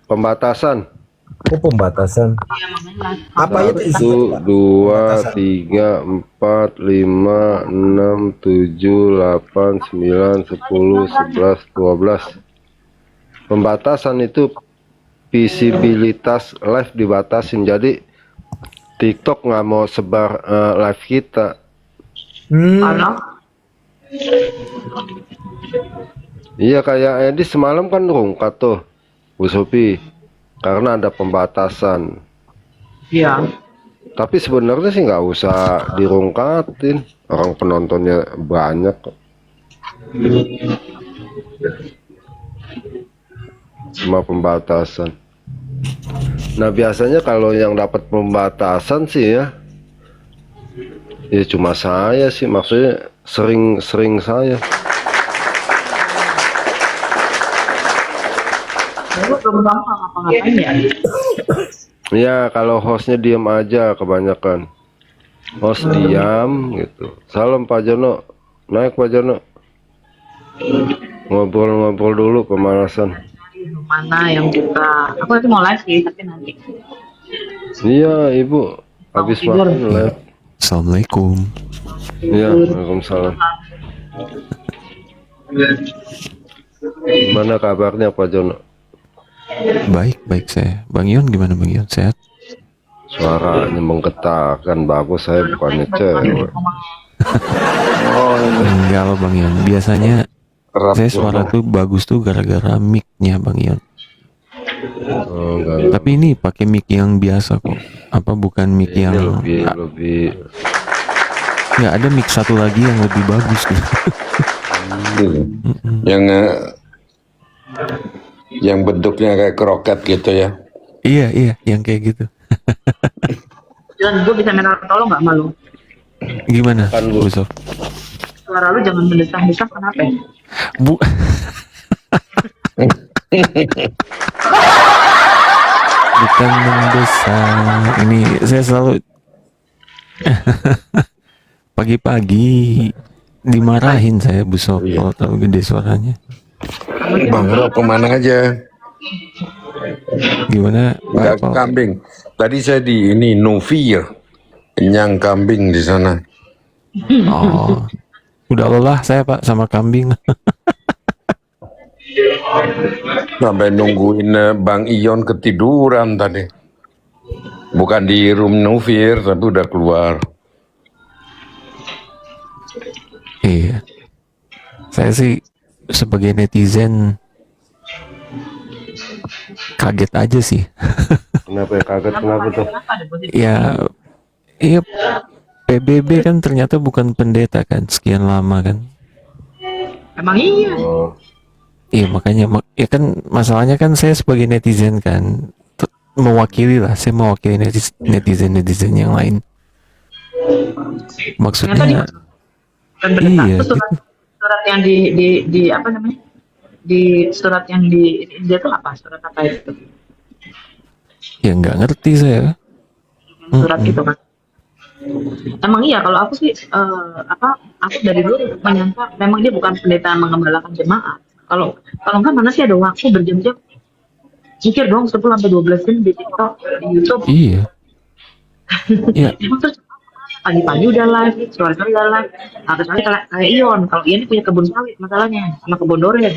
Pembatasan. Oh, pembatasan. Iya, makanya. Apa itu isinya, Satu, Pak? dua, Pembatasan. tiga, empat, lima, enam, tujuh, delapan, sembilan, 10, 11, 12. Pembatasan itu visibilitas live dibatasin. Jadi TikTok nggak mau sebar live kita. Kalau Iya, kayak Edi semalam kan rungkat tuh, Bu Sophie, karena ada pembatasan. iya, Tapi sebenarnya sih nggak usah dirungkatin, orang penontonnya banyak kok. Cuma pembatasan. Nah biasanya kalau yang dapat pembatasan sih ya cuma saya sih, maksudnya sering saya. aku belum gampang ngapa-ngapain ya. Ya kalau hostnya diam aja kebanyakan. Host diam gitu. Salam Pak Jono, naik Pak Jono. Ngobrol-ngobrol dulu pemanasan. Mana yang buka? Aku nanti mau live sih, tapi nanti. Iya Ibu, habis tidur. makan live. Assalamualaikum. Iya, Waalaikumsalam. Gimana kabarnya Pak Jono? Baik saya. Bang Ion gimana Bang Ion? Sehat? Suaranya menggetarkan, bagus, saya bukannya cewek. Oh, Enggak loh Bang Ion. Biasanya Kerap saya suara tuh bagus tuh gara-gara mic-nya Bang Ion. Oh, enggak. Tapi ini pakai mic yang biasa kok. Apa bukan mic Ini yang lebih nggak ada mic satu lagi yang lebih bagus gitu. yang bentuknya kayak kroket gitu ya. Iya, yang kayak gitu. Jangan, gue bisa minta tolong nggak malu? Gimana? Kan, Bu. Bu Sof? Suara lu jangan mendesah-desah, kenapa? Bu. Bukan mendesak. Ini saya selalu pagi-pagi dimarahin saya Bu Sof kalau terlalu gede suaranya. Bang Rob kemana aja? Gimana Nggak Pak? kambing. Tadi saya di ini Novia, kenyang kambing di sana. Oh, udah lelah saya Pak sama kambing. Sampai nungguin Bang Ion ketiduran tadi. Bukan di room Novir, tapi udah keluar. Iya, saya sih sebagai netizen kaget aja sih. kenapa ya, kaget kenapa tuh? Ya, iya PBB kan ternyata bukan pendeta kan, sekian lama kan. Emang iya. Oh, Iya makanya, ya kan masalahnya kan saya sebagai netizen kan mewakili lah, saya mewakili netizen yang lain. Maksudnya, Dan pendeta iya, itu surat yang di apa namanya? Di surat yang di India itu apa? Surat apa itu? ya nggak ngerti saya. Surat itu kan. Emang iya, kalau aku sih aku dari dulu menyangka memang dia bukan pendeta yang mengembalakan jemaat. Kalau enggak, mana sih ada waktu berjam-jam mikir dong 10 sampai 12 jam di TikTok, di YouTube. Iya, ya Emang terus pagi-pagi udah live, sore-sore udah live. Nah, kecuali kayak Ion, kalau Ion ini punya kebun sawit masalahnya, sama kebun durian.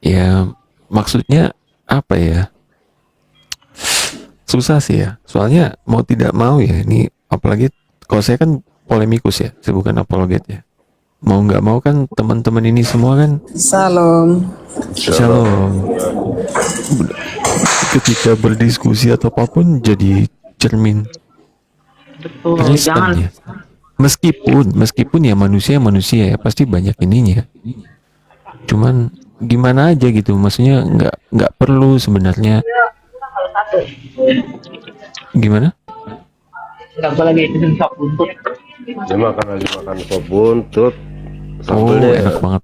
ya maksudnya apa ya? Susah sih ya. Soalnya mau tidak mau ya, ini apalagi kalau saya kan polemikus ya, saya bukan apologet ya. Mau nggak mau kan teman-teman ini semua kan Salam. Shalom. Ketika berdiskusi atau apapun jadi cermin Betul, Kristen jangan. ya. Meskipun ya manusia ya pasti banyak ininya. Cuman gimana aja gitu, maksudnya nggak perlu sebenarnya. Gimana? Enggak boleh lagi bikin sop buntut. dia lagi makan sop buntut. Oh, Sambelnya enak banget.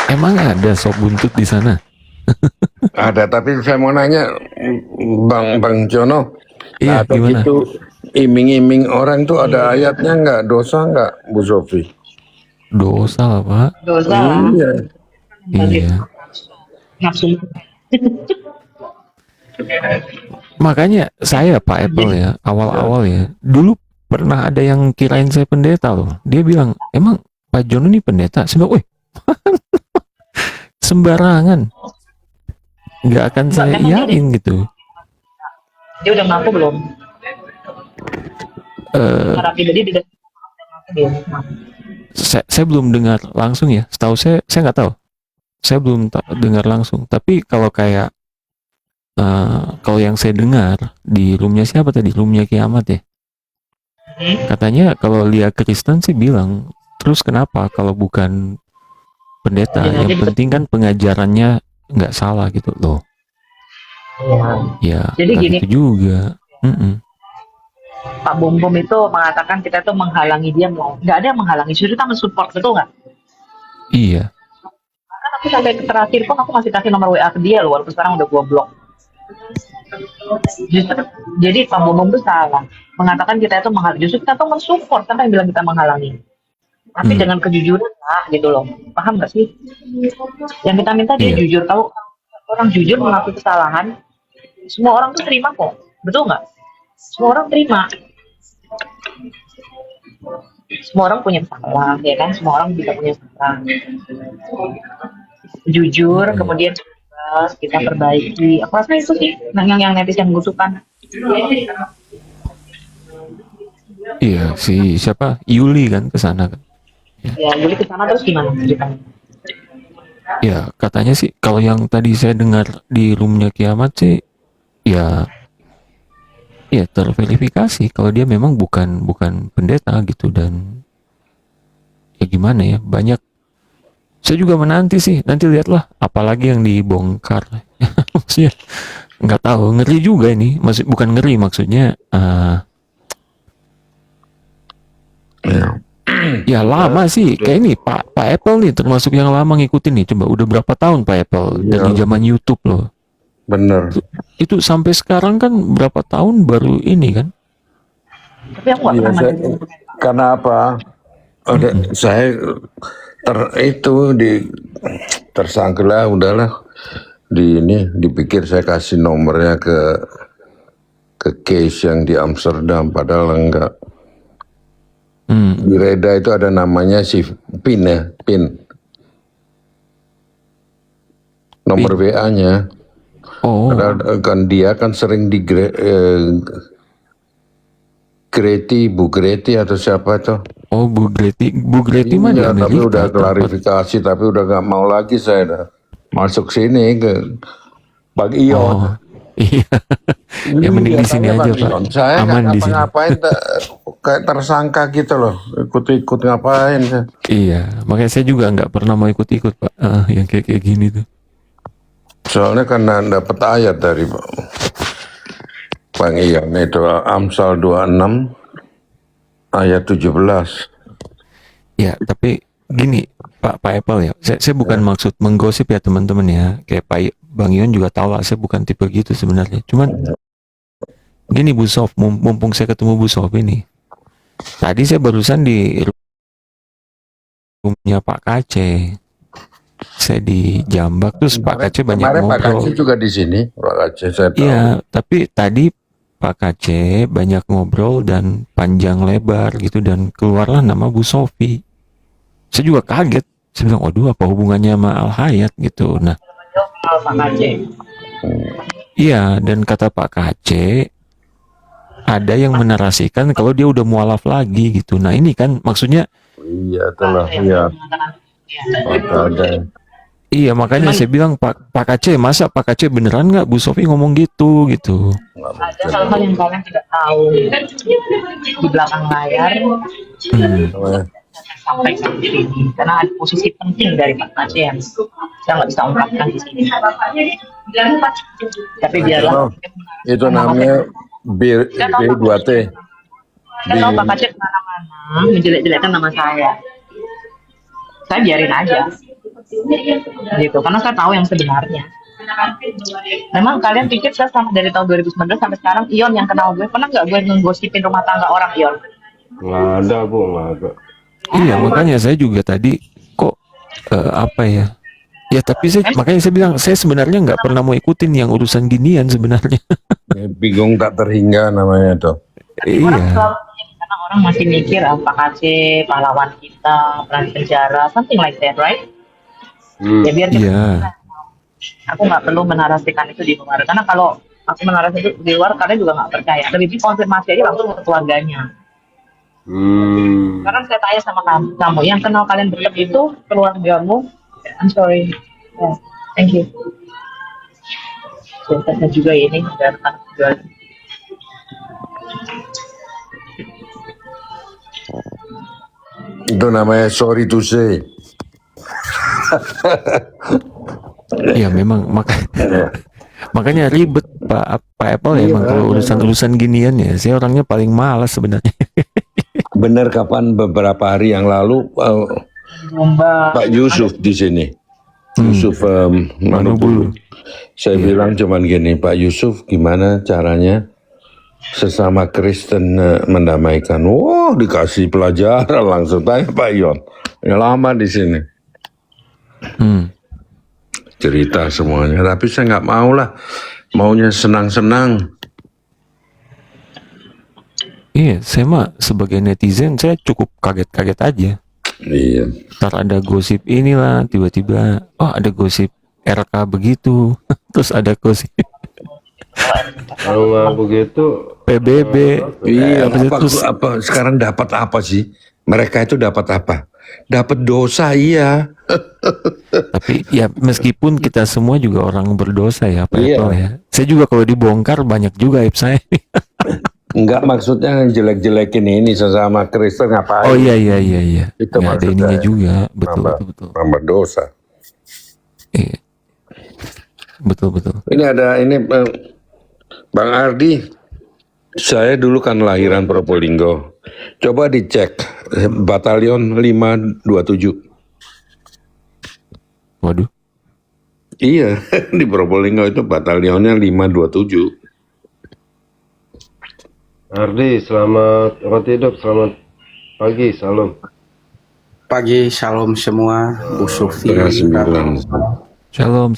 Emang ada sop buntut di sana? Ada, tapi saya mau nanya Bang Jono. Iya, atau gimana? gitu iming-iming orang tuh ada ayatnya nggak? Dosa nggak, Bu Sofi? Dosa lah, Pak. Dosa lah. Iya. Iya. Nafsu. Makanya saya Pak Apple ya, awal-awal ya, dulu pernah ada yang kirain saya pendeta loh. Dia bilang, emang Pak Jono ini pendeta? Saya bilang, wih, sembarangan. Nggak akan saya iyain gitu. Dia udah ngaku belum? Secara pribadi dia udah ngaku dia. Saya belum dengar langsung ya. Setahu saya nggak tahu. Saya belum dengar langsung. Tapi kalau kayak kalau yang saya dengar di roomnya siapa tadi? Roomnya Kiamat ya. Katanya kalau Lia Kristen sih bilang, terus kenapa kalau bukan pendeta? Yang penting kan pengajarannya nggak salah gitu loh. Ya, Jadi nggak gini. gitu juga. Pak Bom Bom itu mengatakan kita tuh menghalangi dia, nggak ada yang menghalangi, justru kita mensupport, betul nggak? Iya. Kan aku sampai terakhir pun aku masih kasih nomor WA ke dia loh, walaupun sekarang udah gua blok. Justru jadi Pak Bom Bom itu salah mengatakan kita itu menghalangi, justru kita tuh mensupport, sampai yang bilang kita menghalangi. Tapi dengan kejujuran lah gitu loh, paham nggak sih? Yang kita minta dia Iya. jujur, tahu orang jujur mengakui kesalahan, semua orang tuh terima kok, betul nggak? Semua orang terima. Semua orang punya salah, ya kan? Semua orang bisa punya salah. Jujur, kemudian kita perbaiki. Aku rasa itu sih yang netizen butuhkan. Iya, si siapa? Yuli kan ke sana kan. Ya, jadi ke sana terus gimana ceritanya? Ya, katanya sih kalau yang tadi saya dengar di roomnya Kiamat sih ya terverifikasi kalau dia memang bukan pendeta gitu. Dan ya gimana ya, banyak, saya juga menanti sih, nanti lihatlah apalagi yang dibongkar. Maksudnya nggak tahu, ngeri juga ini, bukan ngeri maksudnya ya lama sih kayak ini Pak Apple nih termasuk yang lama ngikutin nih. Coba udah berapa tahun Pak Apple dari zaman YouTube loh. Bener. Itu sampai sekarang kan berapa tahun baru ini kan. Tapi aku nggak Iya, pernah saya, karena apa? Saya tersangka lah, udahlah dipikir saya kasih nomornya ke case yang di Amsterdam, padahal enggak. Di Reda itu ada namanya si PIN ya, PIN. Nomor WA-nya. Oh, Padahal kan dia kan sering di Bu Greti atau siapa itu? oh Bu Greti mah di Iya, tapi Amerika. udah klarifikasi, tapi udah nggak mau lagi saya dah masuk sini ke Bang Ion. Oh, iya. Ya mending di sini aja Pak. Saya Aman nggak di sini. ngapa-ngapain, kayak tersangka gitu loh, ikut-ikut ngapain. Iya, makanya saya juga nggak pernah mau ikut-ikut Pak. Yang kayak gini tuh. Soalnya karena dapat ayat dari Bang Ion itu Amsal 26 ayat 17. Ya, tapi gini Pak Apple ya. Saya bukan maksud menggosip ya teman-teman ya. Kayak Bang Ion juga tahu lah, saya bukan tipe gitu sebenarnya. Cuman gini Bu Sof, mumpung saya ketemu Bu Sof ini. Tadi saya barusan di rumahnya Pak Kace. Saya di Jambak, terus Pak Kace banyak Kemarin Pak ngobrol. Kaci juga di sini, Pak Kaci saya tahu. Iya, tapi tadi Pak Kace banyak ngobrol dan panjang lebar gitu, dan keluarlah nama Bu Sofi. Saya juga kaget. Saya bilang, waduh apa hubungannya sama Al Hayat gitu. Nah, Pak Aceh. iya, dan kata Pak Kace ada yang menarasikan kalau dia udah mualaf lagi gitu. Nah ini kan maksudnya, Iya, itulah, iya. Ada. iya makanya saya bilang Pak Kace, masa Pak Kace beneran nggak Bu Sofi ngomong gitu. Ada hal-hal yang kalian tidak tahu di belakang layar. Sampaikan di sini karena ada posisi penting dari Pak Aceh yang saya nggak bisa ungkapkan di sini. Tapi biarlah. Itu namanya B2T. Saya tahu Pak Aceh kemana-mana menjelek-jelekkan nama saya. Saya biarin aja, gitu. Karena saya tahu yang sebenarnya. Memang kalian pikir saya sama dari tahun 2019 sampai sekarang Ion yang kenal gue, pernah nggak gue ngegosipin rumah tangga orang Ion? Nggak ada bu, nggak ada. Iya, makanya saya juga tadi kok apa ya? Ya tapi makanya saya bilang saya sebenarnya nggak pernah mau ikutin yang urusan ginian sebenarnya. Bingung tak terhingga namanya tuh. Orang Iya. selalu karena orang masih mikir Pak Aceh pahlawan kita pernah di penjara, something like that, right? Ya biar kita, Iya. aku nggak perlu menarasikan itu di luar, karena kalau aku menarasikan itu di luar kalian juga nggak percaya. Lebih baik konfirmasi aja langsung ke keluarganya. Karena saya tanya sama kamu yang kenal kalian dekat itu keluargamu. I'm sorry. Yeah, thank you. Ceritanya juga ini udah rekan juga. Itu namanya sorry to say. Iya memang makanya ribet Pak Apple ya, emang kalau urusan ginian ya saya orangnya paling malas sebenarnya. Benar kapan beberapa hari yang lalu Pak Yusuf di sini. Yusuf Manubulu. Saya bilang cuman gini, Pak Yusuf gimana caranya sesama Kristen mendamaikan? Wah, dikasih pelajaran langsung. Tanya Pak Yon. Ya lama di sini. Cerita semuanya. Tapi saya nggak mau lah. Maunya senang-senang. Iya, saya mah sebagai netizen saya cukup kaget-kaget aja. Iya. Ntar ada gosip inilah, tiba-tiba oh ada gosip RK begitu, terus ada gosip Kalau nggak begitu, PBB. Iya. Terus Apa sekarang dapat apa sih? Mereka itu dapat apa? Dapat dosa, iya. tapi ya meskipun kita semua juga orang berdosa ya Pak Iya. Apple ya. Saya juga kalau dibongkar banyak juga aib saya. Enggak, maksudnya jelek-jelekin ini sesama Kristen ngapain? Oh iya. Itu Ya, ada maksudnya. ininya juga, betul. Nambah dosa. Iya. Betul. Ini ada Bang Ardi. Saya dulu kan lahiran Probolinggo. Coba dicek Batalion 527. Waduh. Iya, di Probolinggo itu batalionnya 527. Ardi, selamat hidup, selamat pagi, salam. Pagi, shalom semua, Bu Sufi. Setengah 9. Shalom.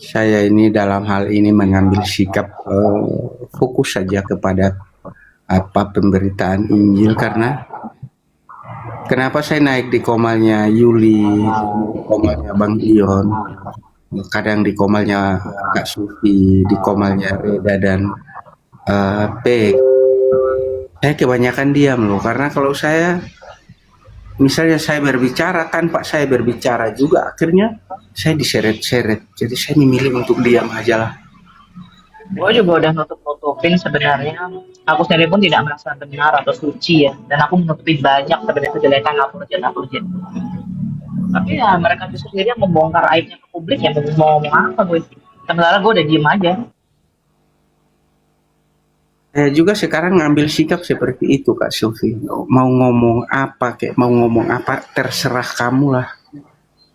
Saya ini dalam hal ini mengambil sikap fokus saja kepada apa pemberitaan Injil, karena kenapa saya naik di komalnya Yuli, komalnya Bang Ion, kadang di komalnya Kak Sufi, di komalnya Reda dan P. Saya kebanyakan diam loh, karena kalau saya misalnya saya berbicara tanpa saya berbicara juga, akhirnya saya diseret-seret. Jadi saya memilih untuk diam aja lah. Gue juga udah nutup-nutupin sebenarnya. Aku sendiri pun tidak merasa benar atau suci ya. Dan aku menutupi banyak sebenarnya kejelekan aku kerja. Tapi ya mereka justru sendiri yang membongkar aibnya ke publik ya. Mau ngomong apa gue? Sementara gue udah diem aja. Saya juga sekarang ngambil sikap seperti itu Kak Sofi. Mau ngomong apa, terserah kamu lah.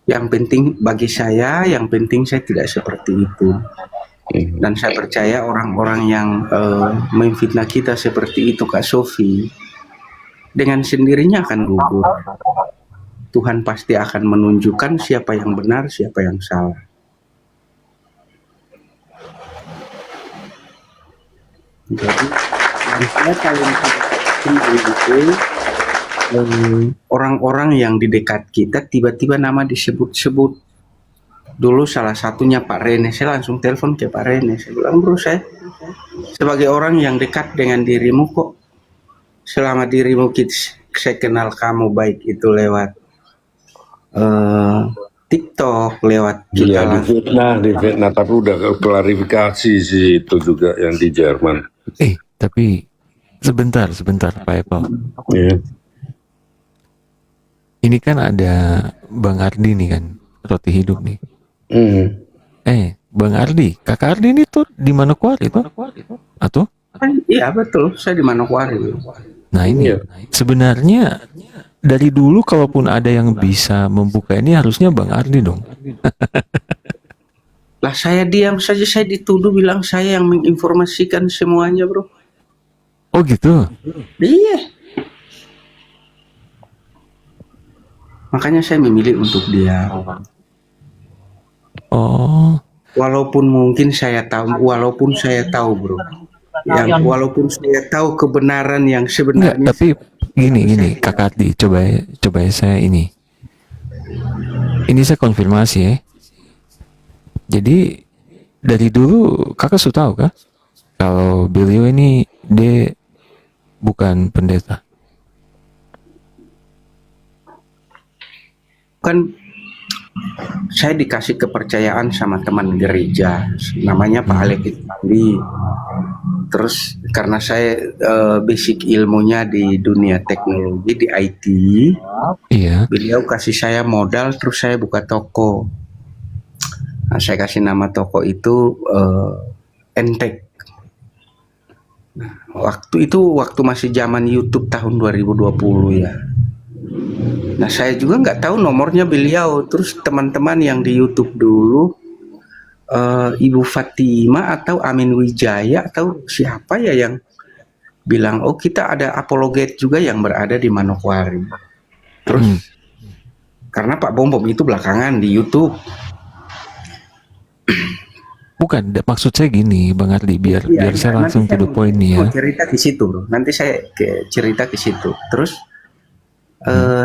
Yang penting bagi saya, yang penting saya tidak seperti itu. Dan saya percaya orang-orang yang memfitnah kita seperti itu Kak Sofi, dengan sendirinya akan gugur. Tuhan pasti akan menunjukkan siapa yang benar, siapa yang salah. Jadi yang saya paling itu orang-orang yang di dekat kita tiba-tiba nama disebut-sebut. Dulu salah satunya Pak Rene, saya langsung telepon ke Pak Rene. Saya bilang, bro, saya sebagai orang yang dekat dengan dirimu kok, selama dirimu saya kenal kamu baik itu lewat TikTok, lewat kita Iya, di fitnah, tapi udah klarifikasi sih itu juga yang di Jerman. Tapi sebentar Pak Apple. Iya. Ini kan ada Bang Ardi nih kan, roti hidup nih. Bang Ardi, Kakak Ardi ini tuh di Manokwari tuh? Iya betul, saya di Manokwari. Nah ini sebenarnya dari dulu kalaupun ada yang bisa membuka ini harusnya Bang Ardi dong. Lah saya diam saja, saya dituduh bilang saya yang menginformasikan semuanya, bro. Oh gitu. Iya. Makanya saya memilih untuk diam. Oh, Walaupun mungkin saya tahu, bro. Yang walaupun saya tahu kebenaran yang enggak, sebenarnya. tapi gini Kak Ardi, coba saya ini saya konfirmasi ya. Jadi dari dulu kakak sudah tahu kah kalau beliau ini dia bukan pendeta? Kan saya dikasih kepercayaan sama teman gereja, namanya Pak Alek Ispandi. Terus karena saya basic ilmunya di dunia teknologi, di IT, Iya. beliau kasih saya modal, terus saya buka toko. Nah, saya kasih nama toko itu Entek. Nah, waktu masih zaman YouTube tahun 2020 ya. Nah, saya juga nggak tahu nomornya beliau. Terus teman-teman yang di YouTube dulu, Ibu Fatima atau Amin Wijaya atau siapa ya yang bilang, oh kita ada apologet juga yang berada di Manokwari. Terus karena Pak Bom itu belakangan di YouTube. Bukan, maksud saya gini Bang Ardi, biar saya langsung to the point nih ya. Cerita di situ, bro. Nanti saya cerita ke situ. Terus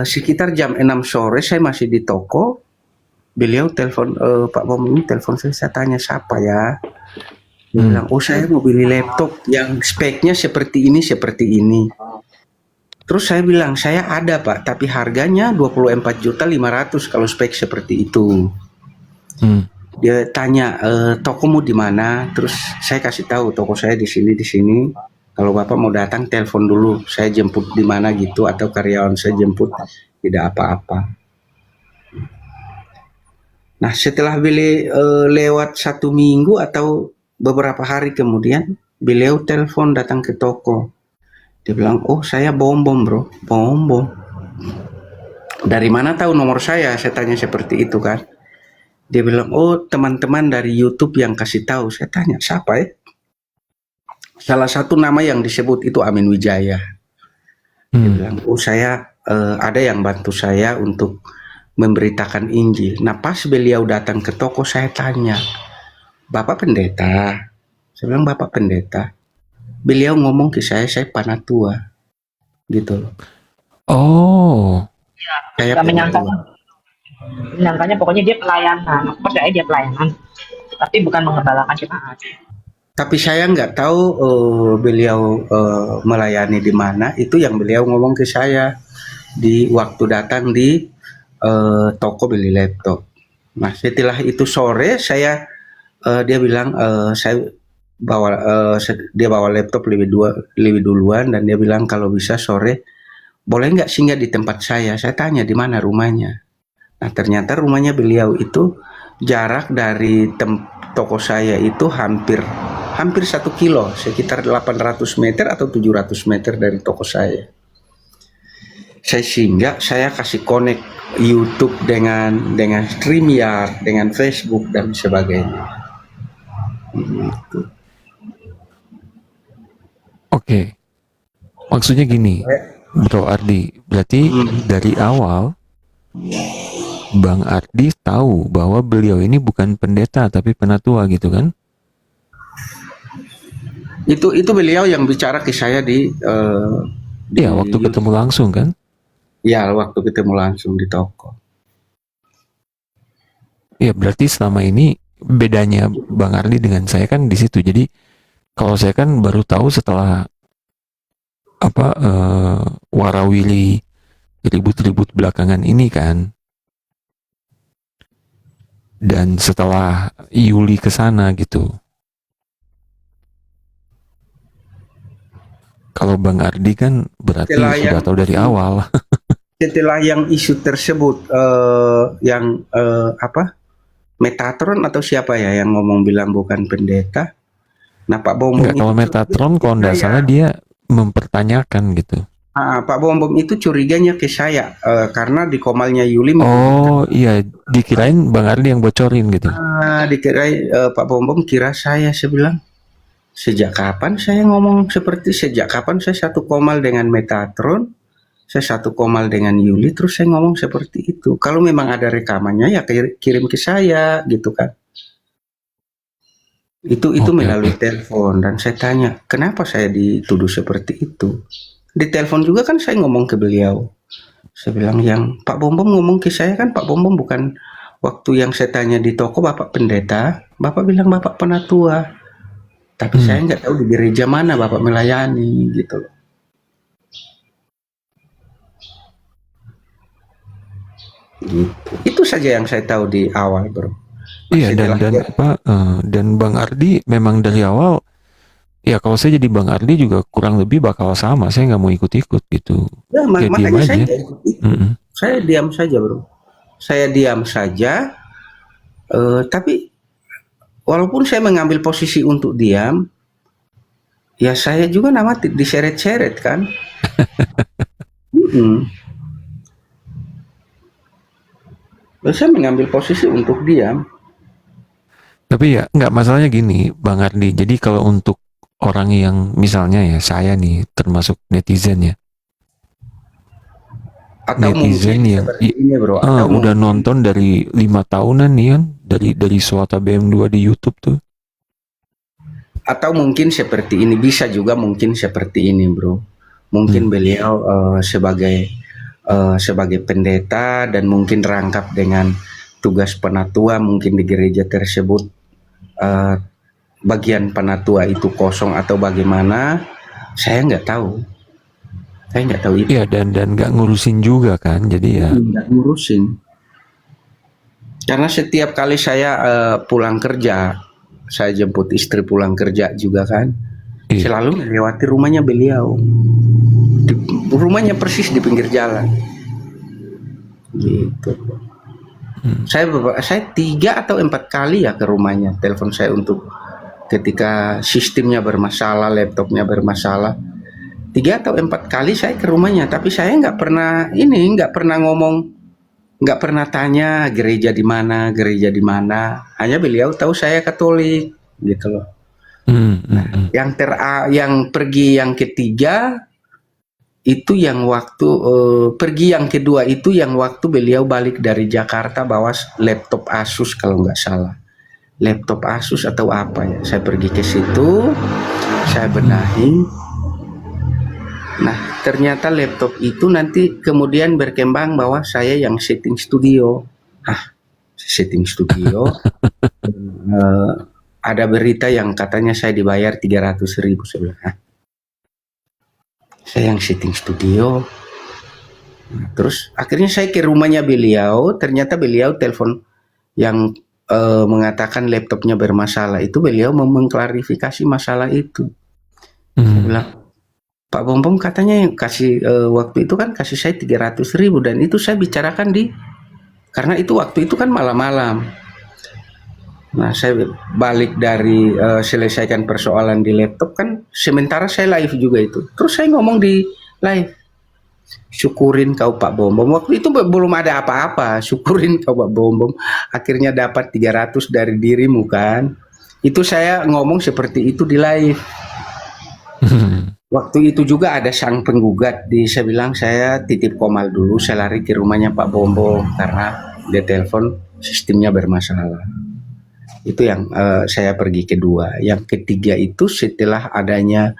sekitar jam 6 sore saya masih di toko. Beliau telepon, Pak Bom ini telepon saya tanya siapa ya. Dia bilang, oh saya mau beli laptop yang speknya seperti ini. Terus saya bilang, saya ada Pak, tapi harganya 24.500.000 kalau spek seperti itu. Dia tanya, tokomu di mana? Terus saya kasih tahu toko saya di sini. Kalau Bapak mau datang telepon dulu, saya jemput di mana gitu, atau karyawan saya jemput, tidak apa-apa. Nah setelah beli lewat 1 minggu atau beberapa hari kemudian, beliau telepon datang ke toko. Dia bilang, oh saya Bom bro, Bom. Dari mana tahu nomor saya? Saya tanya seperti itu kan. Dia bilang, oh teman-teman dari YouTube yang kasih tahu. Saya tanya, siapa ya? Salah satu nama yang disebut itu Amin Wijaya. Dia bilang, oh saya ada yang bantu saya untuk memberitakan Injil. Nah pas beliau datang ke toko, saya tanya, Bapak pendeta? Saya bilang, Bapak pendeta. Beliau ngomong ke saya panatua. Gitu loh. Oh. Saya menyangkanya pokoknya dia pelayanan. Aku percaya dia pelayanan, tapi bukan mengembalakan jemaat. Tapi saya nggak tahu beliau melayani di mana. Itu yang beliau ngomong ke saya di waktu datang di toko beli laptop. Nah setelah itu sore dia bilang dia bawa laptop lebih duluan dan dia bilang kalau bisa sore boleh nggak singgah di tempat saya. Saya tanya di mana rumahnya. Nah ternyata rumahnya beliau itu jarak dari toko saya itu hampir 1 kilo, sekitar 800 meter atau 700 meter dari toko saya. Saya singgah, saya kasih connect YouTube dengan StreamYard, dengan Facebook dan sebagainya. Gitu. Oke. Maksudnya gini, Bro Ardi, berarti dari awal Bang Ardi tahu bahwa beliau ini bukan pendeta tapi penatua gitu kan? Itu beliau yang bicara ke saya di waktu ketemu langsung kan? Ya, waktu ketemu langsung di toko. Ya, berarti selama ini bedanya Bang Ardi dengan saya kan di situ. Jadi kalau saya kan baru tahu setelah warawiri ribut-ribut belakangan ini kan. Dan setelah Yuli ke sana gitu. Kalau Bang Ardi kan berarti sudah tahu dari awal. Setelah yang isu tersebut Metatron atau siapa ya yang ngomong bilang bukan pendeta. Nah Pak Bom kalau Metatron kalau nggak salah dia mempertanyakan gitu. Pak Bom Bom itu curiganya ke saya karena di komalnya Yuli Oh iya, dikirain Bang Ardi yang bocorin gitu. dikira Pak Bom Bom kira saya bilang sejak kapan saya ngomong sejak kapan saya satu komal dengan Metatron, saya satu komal dengan Yuli, terus saya ngomong seperti itu. Kalau memang ada rekamannya ya kirim ke saya gitu kan. Itu Oke, melalui telepon dan saya tanya, kenapa saya dituduh seperti itu? Di telepon juga kan saya ngomong ke beliau. Saya bilang yang Pak Bom Bom ngomong ke saya kan Pak Bom Bom bukan waktu yang saya tanya di toko Bapak pendeta, Bapak bilang Bapak penatua. Tapi saya nggak tahu di gereja mana Bapak melayani gitu loh. Gitu. Itu saja yang saya tahu di awal, bro. Iya, Setelah dan dan Bang Ardi memang dari awal, ya kalau saya jadi Bang Ardi juga kurang lebih bakal sama. Saya nggak mau ikut-ikut gitu. ya, Ya diem makanya saya aja. nggak ikut itu. Mm-mm. Saya diam saja, bro. Saya diam saja. Tapi walaupun saya mengambil posisi untuk diam, ya saya juga nama diseret-seret kan. Saya mengambil posisi untuk diam. Tapi ya nggak, masalahnya gini Bang Ardi. Jadi kalau untuk orang yang misalnya ya saya nih termasuk netizen ya. Atau Netizen mungkin yang seperti ini, bro. Atau udah mungkin, nonton dari 5 tahunan nih kan dari Suata BM2 di YouTube tuh. atau mungkin seperti ini, bisa juga mungkin seperti ini, bro. Mungkin beliau sebagai pendeta dan mungkin rangkap dengan tugas penatua mungkin di gereja tersebut, bagian penatua itu kosong atau bagaimana, saya nggak tahu. Saya nggak tahu itu. Iya, dan nggak ngurusin juga kan, jadi ya. Nggak ngurusin. Karena setiap kali saya pulang kerja, saya jemput istri pulang kerja juga kan, Iya. selalu melewati rumahnya beliau. Rumahnya persis di pinggir jalan. Gitu. Saya 3 atau 4 kali ya ke rumahnya, telepon saya untuk ketika sistemnya bermasalah, laptopnya bermasalah. 3 atau 4 kali saya ke rumahnya, tapi saya nggak pernah ngomong, nggak pernah tanya gereja di mana. Hanya beliau tahu saya Katolik, gitu loh. Yang pergi yang ketiga itu yang waktu pergi yang kedua itu yang waktu beliau balik dari Jakarta bawa laptop Asus kalau nggak salah, laptop Asus atau apa ya. Saya pergi ke situ, saya benahi. Nah ternyata laptop itu nanti kemudian berkembang bahwa saya yang setting studio. Setting studio. Ada berita yang katanya saya dibayar 300.000. Saya bilang, saya yang setting studio. Terus akhirnya saya ke rumahnya beliau, ternyata beliau telepon yang mengatakan laptopnya bermasalah itu, beliau mau mengklarifikasi masalah itu. Saya bilang, Pak Bom Bom katanya yang kasih waktu itu kan kasih saya 300.000 dan itu saya bicarakan karena itu waktu itu kan malam-malam. Nah saya balik dari selesaikan persoalan di laptop kan, sementara saya live juga itu. Terus saya ngomong di live, syukurin kau Pak Bom Bom, waktu itu belum ada apa-apa, syukurin kau Pak Bom Bom, akhirnya dapat 300 dari dirimu kan. Itu saya ngomong seperti itu di live. Waktu itu juga ada sang penggugat saya bilang saya titip komal dulu, saya lari ke rumahnya Pak Bom Bom karena dia telepon sistemnya bermasalah. Itu yang saya pergi kedua. Yang ketiga itu setelah adanya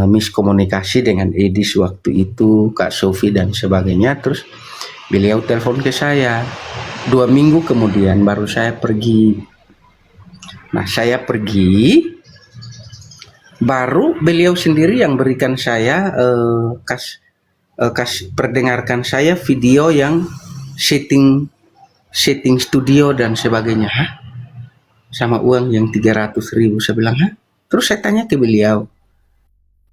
miskomunikasi dengan Edis waktu itu, Kak Sofi dan sebagainya, terus beliau telepon ke saya 2 minggu kemudian baru saya pergi. Nah saya pergi, baru beliau sendiri yang berikan saya perdengarkan saya video yang setting studio dan sebagainya. Sama uang yang 300.000. Saya bilang, Terus saya tanya ke beliau,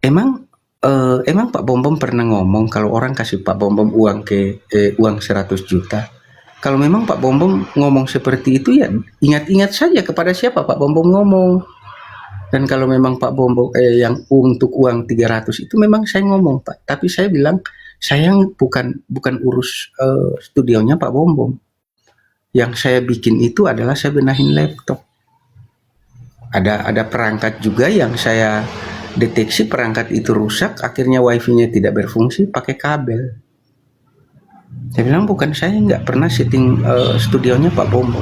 emang Pak Bom Bom pernah ngomong kalau orang kasih Pak Bom Bom uang 100 juta? Kalau memang Pak Bom Bom ngomong seperti itu ya ingat-ingat saja kepada siapa Pak Bom Bom ngomong. Dan kalau memang Pak Bombo yang untuk uang 300 itu memang saya ngomong Pak, tapi saya bilang saya bukan urus studionya Pak Bombo. Yang saya bikin itu adalah saya benahin laptop. Ada perangkat juga yang saya deteksi perangkat itu rusak, akhirnya wifi-nya tidak berfungsi, pakai kabel. Saya bilang bukan, saya nggak pernah setting studionya Pak Bombo.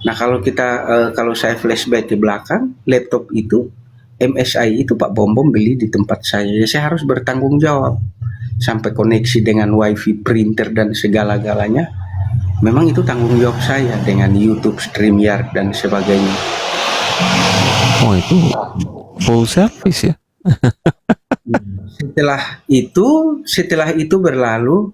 Nah kalau saya flashback ke belakang, laptop itu MSI itu Pak Bombom beli di tempat saya. Ya, saya harus bertanggung jawab sampai koneksi dengan wifi, printer dan segala-galanya. Memang itu tanggung jawab saya dengan YouTube, StreamYard dan sebagainya. Oh, itu full service ya? Setelah itu berlalu,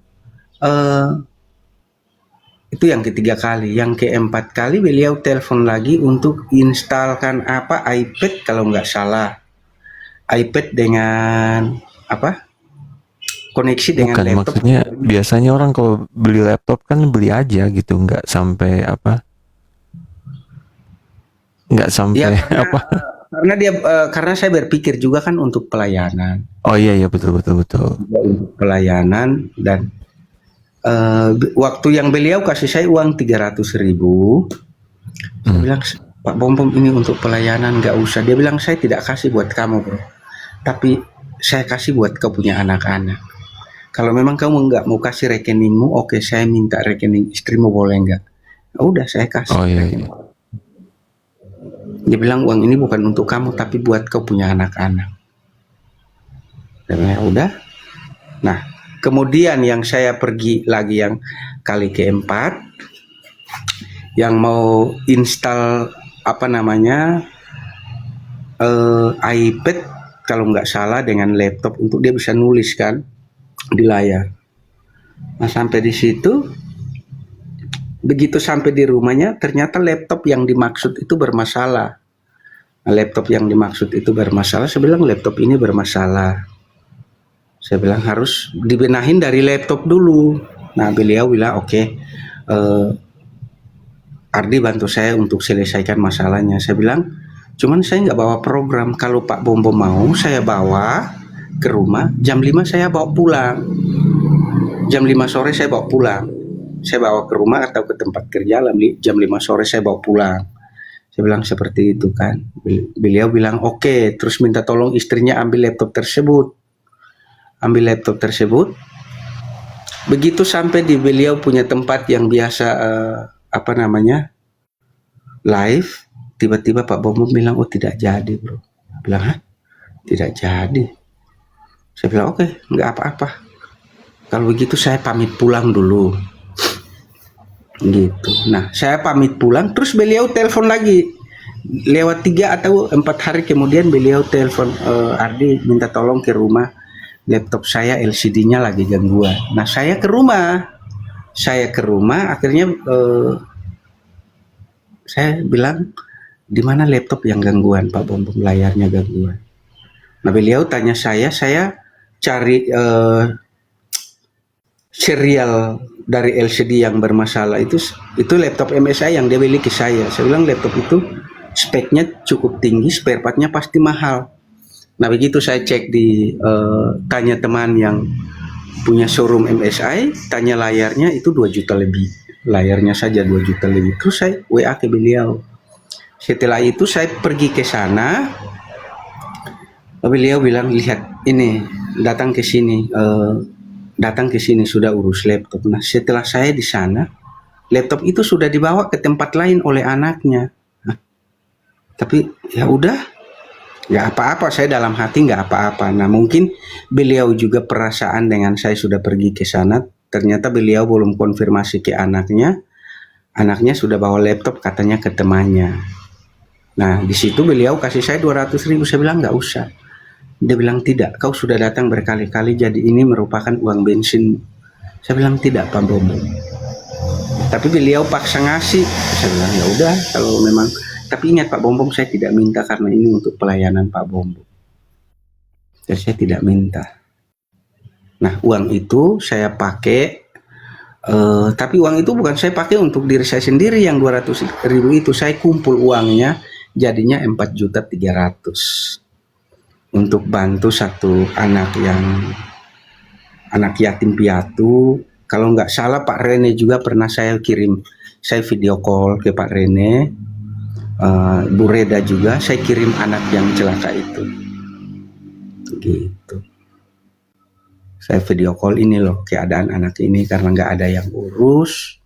itu yang ketiga kali. Yang keempat kali beliau telepon lagi untuk instalkan iPad kalau nggak salah, iPad dengan koneksi dengan Bukan, laptop. maksudnya biasanya orang kalau beli laptop kan beli aja gitu, nggak sampai Ya, karena saya berpikir juga kan untuk pelayanan. Oh iya betul. Untuk pelayanan dan waktu yang beliau kasih saya uang 300.000, saya bilang Pak Bombom ini untuk pelayanan nggak usah. Dia bilang saya tidak kasih buat kamu bro, tapi saya kasih buat kau punya anak-anak. Kalau memang kamu nggak mau kasih rekeningmu, oke saya minta rekening istrimu boleh nggak? Udah saya kasih. Oh iya. Dia bilang uang ini bukan untuk kamu tapi buat kau punya anak-anak. Dan ya udah. Nah kemudian yang saya pergi lagi yang kali keempat, yang mau install iPad kalau nggak salah dengan laptop untuk dia bisa nulis kan di layar. Nah sampai di situ, begitu sampai di rumahnya ternyata laptop yang dimaksud itu bermasalah. Nah, laptop yang dimaksud itu bermasalah. Saya bilang laptop ini bermasalah. Saya bilang harus dibenahin dari laptop dulu. Nah beliau bilang oke, Ardi bantu saya untuk selesaikan masalahnya. Saya bilang cuman saya nggak bawa program. Kalau Pak Bombo mau saya bawa ke rumah, jam 5 saya bawa pulang. Jam 5 sore saya bawa pulang. Saya bawa ke rumah atau ke tempat kerja, jam 5 sore saya bawa pulang. Saya bilang seperti itu kan. Beliau bilang oke, terus minta tolong istrinya ambil laptop tersebut. Begitu sampai di beliau punya tempat yang biasa live, tiba-tiba Pak Bombom bilang oh tidak jadi bro. Bilang hah? Tidak jadi. Saya bilang oke, nggak apa-apa. Kalau begitu saya pamit pulang dulu. Gitu. Nah saya pamit pulang, terus beliau telepon lagi. Lewat 3 atau 4 hari kemudian beliau telepon, Ardi minta tolong ke rumah. Laptop saya LCD-nya lagi gangguan. Nah saya ke rumah, akhirnya saya bilang di mana laptop yang gangguan Pak Bombom, layarnya gangguan. Nah beliau tanya saya cari serial dari LCD yang bermasalah itu laptop MSI yang dia beli ke saya. Saya bilang laptop itu speknya cukup tinggi, spare partnya pasti mahal. Nah begitu saya cek tanya teman yang punya showroom MSI, tanya layarnya itu 2 juta lebih. Layarnya saja 2 juta lebih. Terus saya WA ke beliau. Setelah itu saya pergi ke sana. Beliau bilang lihat ini, datang ke sini sudah urus laptop. Nah setelah saya di sana, laptop itu sudah dibawa ke tempat lain oleh anaknya. Tapi ya udah. Nggak apa-apa, saya dalam hati nggak apa-apa. Nah mungkin beliau juga perasaan dengan saya sudah pergi ke sana, ternyata beliau belum konfirmasi ke anaknya sudah bawa laptop katanya ke temannya. Nah di situ beliau kasih saya 200.000, saya bilang nggak usah. Dia bilang tidak, kau sudah datang berkali-kali jadi ini merupakan uang bensin. Saya bilang tidak Pak Bobo. Tapi beliau paksa ngasih. Saya bilang ya udah kalau memang. Tapi ingat Pak Bombom, saya tidak minta karena ini untuk pelayanan Pak Bombom. Jadi saya tidak minta. Nah uang itu saya pakai, tapi uang itu bukan saya pakai untuk diri saya sendiri yang 200.000 itu. Saya kumpul uangnya jadinya 4.300.000 untuk bantu satu anak yatim piatu. Kalau nggak salah Pak Rene juga pernah saya video call ke Pak Rene, Bu Reda juga, saya kirim anak yang celaka itu, gitu. Saya video call, ini loh keadaan anak ini karena nggak ada yang urus,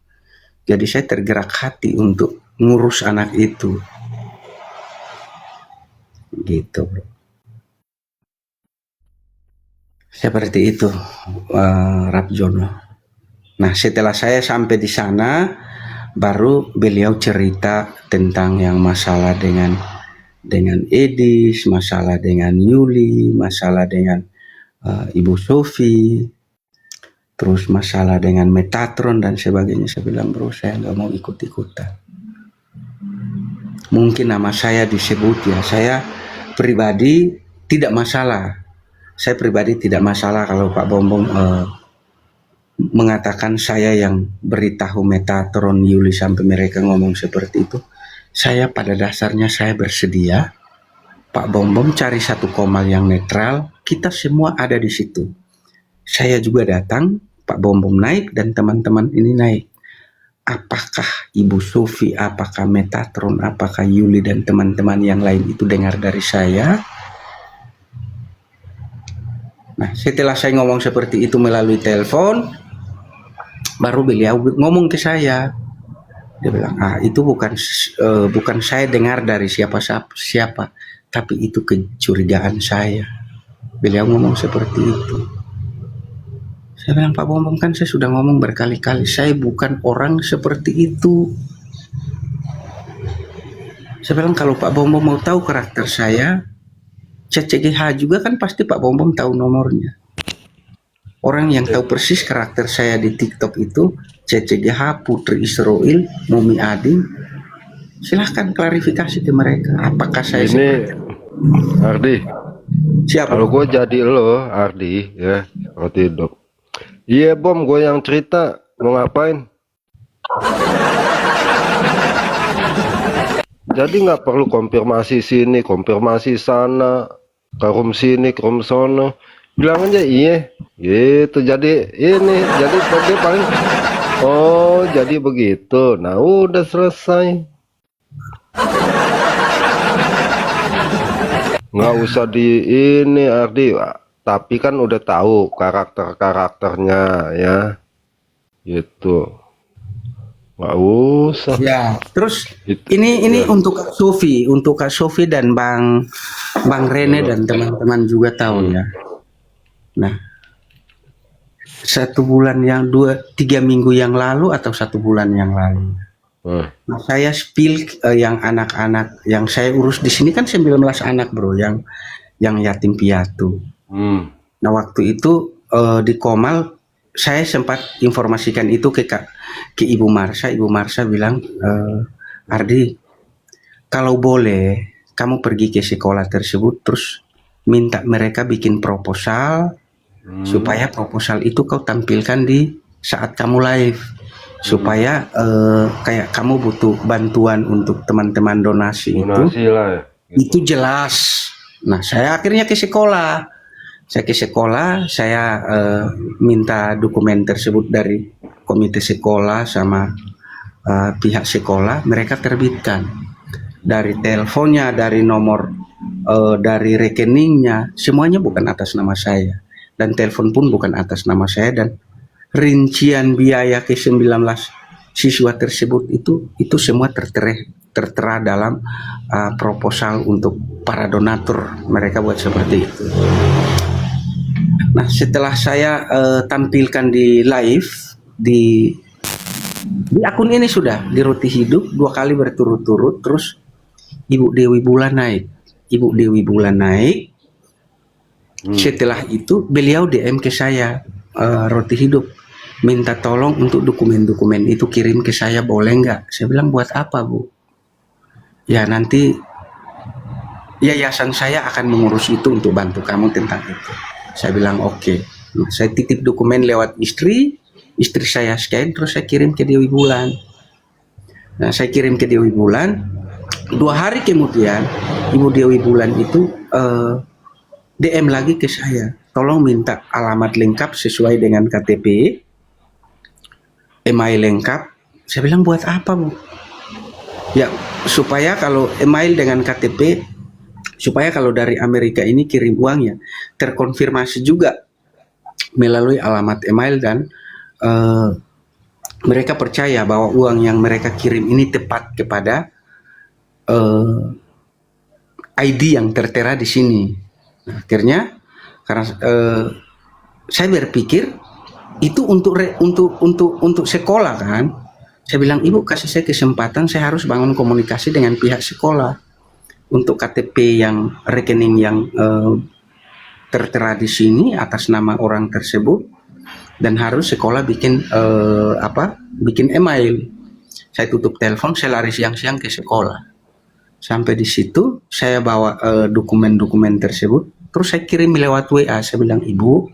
jadi saya tergerak hati untuk ngurus anak itu, gitu bro. Seperti itu, Rapjono. Nah, setelah saya sampai di sana, baru beliau cerita tentang yang masalah dengan Edis, masalah dengan Yuli, masalah dengan Ibu Sofi, terus masalah dengan Metatron dan sebagainya. Saya bilang, bro, saya nggak mau ikut-ikutan. Mungkin nama saya disebut ya, saya pribadi tidak masalah. Saya pribadi tidak masalah kalau Pak Bombong mengatakan saya yang beritahu Metatron, Yuli, sampai mereka ngomong seperti itu. Saya pada dasarnya saya bersedia. Pak Bombong cari satu komal yang netral, kita semua ada di situ. Saya juga datang, Pak Bombong naik dan teman-teman ini naik. Apakah Ibu Sofi, apakah Metatron, apakah Yuli dan teman-teman yang lain itu dengar dari saya? Nah, setelah saya ngomong seperti itu melalui telepon, baru beliau ngomong ke saya. Dia bilang, itu bukan saya dengar dari siapa, tapi itu kecurigaan saya. Beliau ngomong seperti itu. Saya bilang, Pak Bombong, kan saya sudah ngomong berkali-kali, saya bukan orang seperti itu. Saya bilang, kalau Pak Bombong mau tahu karakter saya, CCGH juga kan pasti Pak Bombong tahu nomornya. Orang yang tahu persis karakter saya di TikTok itu CCGH, Putri Israel, Mumi Ading. Silahkan klarifikasi ke mereka. Apakah saya Ini Ardi, siapa? kalau gue jadi lo Ardi ya, kalau hidup. Iya Bom, gue yang cerita, mau ngapain? Jadi nggak perlu konfirmasi sini, konfirmasi sana, ke room sini, ke room sono. Bilang aja iya, gitu. Jadi ini, jadi dia paling, oh jadi begitu. Nah udah selesai. Nggak usah di ini Ardi, tapi kan udah tahu karakternya ya, gitu. Nggak usah. Ya, terus Itu, ini ya. untuk Kak Sofi dan Bang Rene dan teman-teman juga tahu ya. Nah, 3 minggu yang lalu atau 1 bulan yang lalu, nah, saya spill yang anak-anak yang saya urus di sini kan 19 anak bro, yang yatim piatu. Nah, waktu itu di Komal saya sempat informasikan itu ke Ibu Marsha. Ibu Marsha bilang, Ardi, kalau boleh kamu pergi ke sekolah tersebut terus minta mereka bikin proposal, supaya proposal itu kau tampilkan di saat kamu live, supaya kayak kamu butuh bantuan untuk teman-teman donasi Donasi itu lah ya. itu jelas. Nah, saya akhirnya ke sekolah. Saya minta dokumen tersebut dari komite sekolah sama pihak sekolah, mereka terbitkan. Dari teleponnya, dari nomor, dari rekeningnya, semuanya bukan atas nama saya. Dan telepon pun bukan atas nama saya, dan rincian biaya ke 19 siswa tersebut itu semua tertera dalam proposal untuk para donatur. Mereka buat seperti itu. Nah, setelah saya tampilkan di live di akun ini, sudah di Roti Hidup 2 kali berturut-turut, terus Ibu Dewi Bulan naik. Setelah itu beliau DM ke saya, Roti Hidup, minta tolong untuk dokumen-dokumen itu kirim ke saya, boleh nggak? Saya bilang, buat apa Bu? Ya nanti yayasan saya akan mengurus itu untuk bantu kamu tentang itu. Saya bilang oke. Saya titip dokumen lewat istri saya scan, terus saya kirim ke Dewi Bulan. Nah, saya kirim ke Dewi Bulan, 2 hari kemudian Ibu Dewi Bulan itu DM lagi ke saya, tolong minta alamat lengkap sesuai dengan KTP, email lengkap. Saya bilang, buat apa, Bu? Ya, supaya kalau email dengan KTP, supaya kalau dari Amerika ini kirim uangnya terkonfirmasi juga melalui alamat email, dan mereka percaya bahwa uang yang mereka kirim ini tepat kepada ID yang tertera di sini. Nah, akhirnya karena saya berpikir itu untuk sekolah kan. Saya bilang, Ibu kasih saya kesempatan, saya harus bangun komunikasi dengan pihak sekolah untuk KTP yang rekening yang tertera di sini atas nama orang tersebut, dan harus sekolah bikin bikin email. Saya tutup telepon, saya lari siang-siang ke sekolah. Sampai di situ saya bawa dokumen-dokumen tersebut, terus saya kirim lewat WA. Saya bilang, Ibu,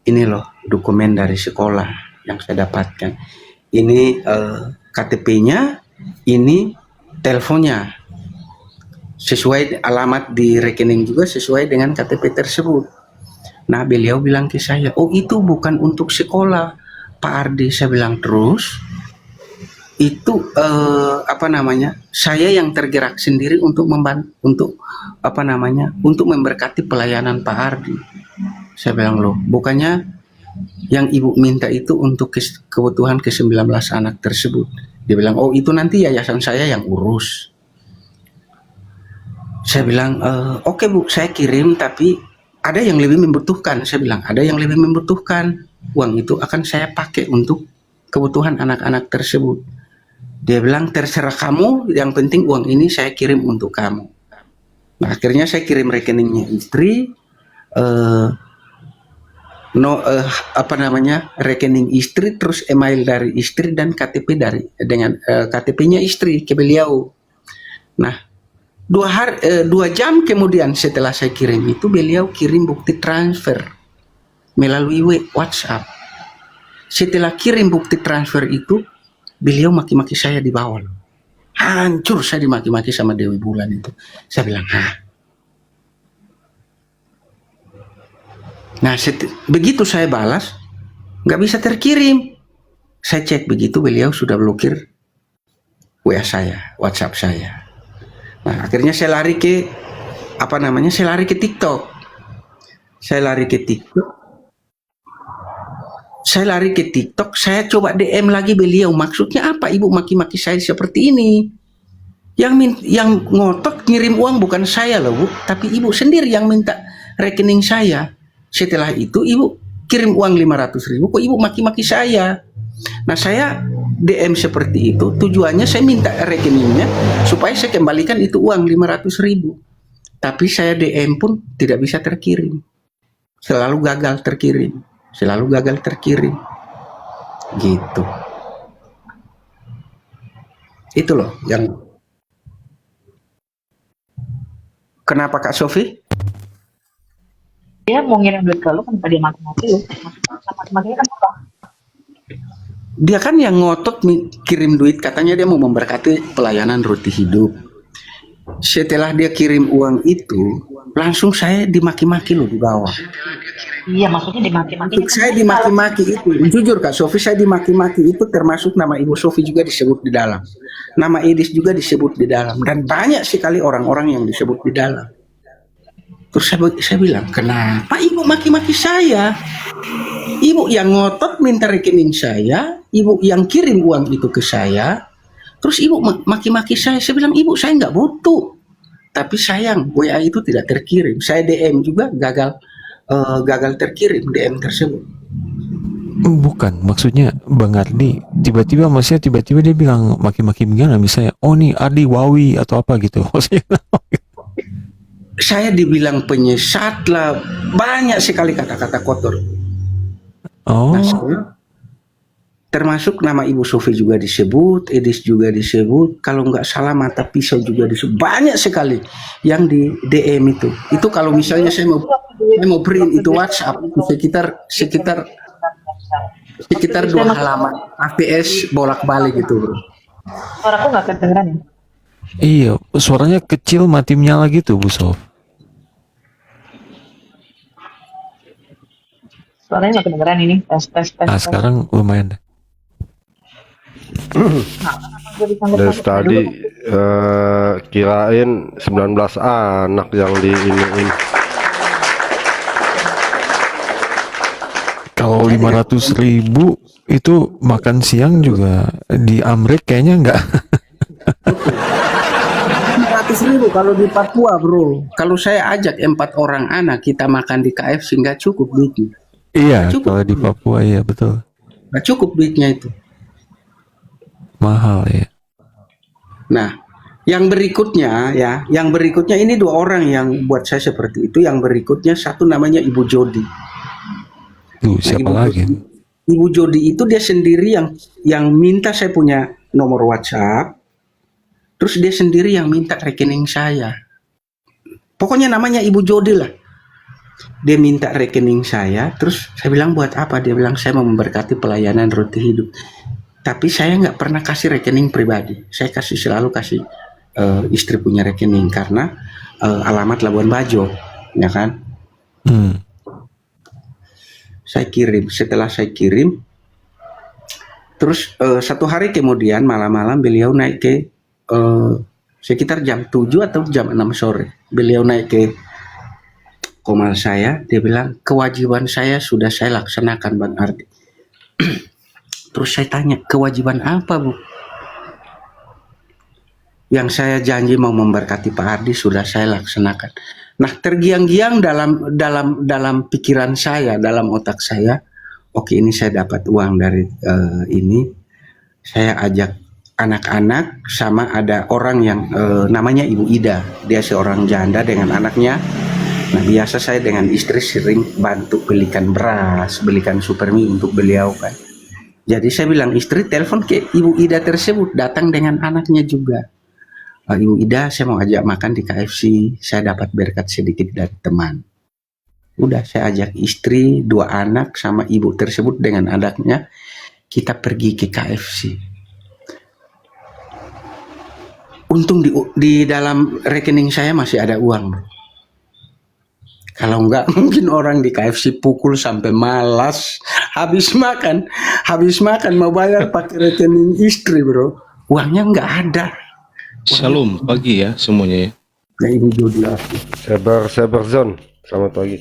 ini loh dokumen dari sekolah yang saya dapatkan. Ini KTP-nya, ini teleponnya. Sesuai alamat di rekening juga sesuai dengan KTP tersebut. Nah, beliau bilang ke saya, oh itu bukan untuk sekolah, Pak Ardi. Saya bilang, terus itu saya yang tergerak sendiri untuk untuk memberkati pelayanan Pak Ardi. Saya bilang, loh, bukannya yang Ibu minta itu untuk kebutuhan ke-19 anak tersebut. Dia bilang, oh itu nanti yayasan saya yang urus. Saya bilang, oke Bu, saya kirim, tapi ada yang lebih membutuhkan. Saya bilang, ada yang lebih membutuhkan. Uang itu akan saya pakai untuk kebutuhan anak-anak tersebut. Dia bilang, terserah kamu, yang penting uang ini saya kirim untuk kamu. Nah, akhirnya saya kirim rekeningnya istri, rekening istri, terus email dari istri, dan KTP dengan KTP-nya istri ke beliau. Nah, 2 jam kemudian setelah saya kirim itu, beliau kirim bukti transfer melalui WhatsApp. Setelah kirim bukti transfer itu, beliau maki-maki saya di bawah. Hancur saya dimaki-maki sama Dewi Bulan itu. Saya bilang, Nah, begitu saya balas, nggak bisa terkirim. Saya cek begitu, beliau sudah blokir WA saya, WhatsApp saya. Nah, akhirnya saya lari ke TikTok. Saya lari ke TikTok, saya coba DM lagi beliau. Maksudnya apa Ibu maki-maki saya seperti ini? Yang ngotot ngirim uang bukan saya loh, Bu, tapi Ibu sendiri yang minta rekening saya. Setelah itu Ibu kirim uang 500.000, kok Ibu maki-maki saya? Nah, saya DM seperti itu tujuannya saya minta rekeningnya supaya saya kembalikan itu uang 500.000. Tapi saya DM pun tidak bisa terkirim. Selalu gagal terkirim. Gitu. Itu loh yang kenapa Kak Sofi? Dia mau ngirim duit ke lu, kenapa dia mati-mati lu? Mati-matinya kan apa? Dia kan yang ngotot kirim duit, katanya dia mau memberkati pelayanan roti hidup. Setelah dia kirim uang itu, langsung saya dimaki-maki loh di bawah. Iya, maksudnya dimaki-maki. Saya dimaki-maki itu, jujur Kak Sofi, saya dimaki-maki itu termasuk nama Ibu Sofi juga disebut di dalam. Nama Edis juga disebut di dalam. Dan banyak sekali orang-orang yang disebut di dalam. Terus saya bilang, kenapa Ibu maki-maki saya? Ibu yang ngotot minta rekening saya, Ibu yang kirim uang itu ke saya, terus Ibu maki-maki saya. Saya bilang, Ibu saya nggak butuh. Tapi sayang, WA itu tidak terkirim. Saya DM juga gagal terkirim DM tersebut. Bukan, maksudnya Bang Ardi tiba-tiba dia bilang maki-maki gimana, misalnya, oh nih Ardi Wawi atau apa gitu. Maksudnya saya dibilang penyesat lah, banyak sekali kata-kata kotor. Oh. Nah, termasuk nama Ibu Sofi juga disebut, Edis juga disebut, kalau nggak salah Mata Pisau juga disebut. Banyak sekali yang di DM itu. Itu kalau misalnya saya mau print itu WhatsApp sekitar 2 halaman APS bolak-balik gitu, bro. Suaraku nggak kedengeran ya? Iya, suaranya kecil mati menyala gitu Bu Sof. Suaranya nggak kedengeran ini. Tes, tes, tes, Nah tes. sekarang lumayan deh. Nah, kenapa gue Dari disangkut-sangkut dari tadi dulu? kirain 19 anak yang di ini. Kalau 500.000 itu makan siang juga di Amrik kayaknya nggak. 100.000 kalau di Papua bro. Kalau saya ajak 4 orang anak kita makan di KFC nggak cukup duitnya. Iya, Cukup. kalau di Papua iya betul. Nggak cukup duitnya itu. Mahal ya. Nah, yang berikutnya ya, yang berikutnya ini 2 orang yang buat saya seperti itu. Yang berikutnya satu namanya Ibu Jodi. Duh, Nah, siapa lagi? Ibu Jodi itu dia sendiri yang minta saya punya nomor WhatsApp. Terus dia sendiri yang minta rekening saya. Pokoknya namanya Ibu Jodi lah. Dia minta rekening saya, terus saya bilang buat apa? Dia bilang saya mau memberkati pelayanan roti hidup. Tapi saya nggak pernah kasih rekening pribadi. Saya selalu kasih istri punya rekening karena alamat Labuan Bajo, ya kan? Saya kirim. Setelah saya kirim, terus 1 hari kemudian malam-malam beliau naik ke sekitar jam 7 atau jam 6 sore. Beliau naik ke komal saya, dia bilang kewajiban saya sudah saya laksanakan Bang Ardi. Terus saya tanya, kewajiban apa Bu? Yang saya janji mau memberkati Pak Ardi sudah saya laksanakan. Nah, tergiang-giang dalam pikiran saya, dalam otak saya, oke ini saya dapat uang dari ini, saya ajak anak-anak sama ada orang yang namanya Ibu Ida, dia seorang janda dengan anaknya. Nah, biasa saya dengan istri sering bantu belikan beras, belikan supermi untuk beliau kan. Jadi saya bilang istri telepon ke Ibu Ida tersebut, datang dengan anaknya juga. Ibu Ida, saya mau ajak makan di KFC, saya dapat berkat sedikit dari teman. Udah saya ajak istri, 2 anak sama ibu tersebut dengan anaknya, kita pergi ke KFC. Untung di dalam rekening saya masih ada uang. Kalau enggak mungkin orang di KFC pukul sampai malas, habis makan mau bayar pakai rekening istri bro, uangnya enggak ada. Shalom pagi ya semuanya ya. Nah, Ibu Jodi, Sabar Zon, selamat pagi.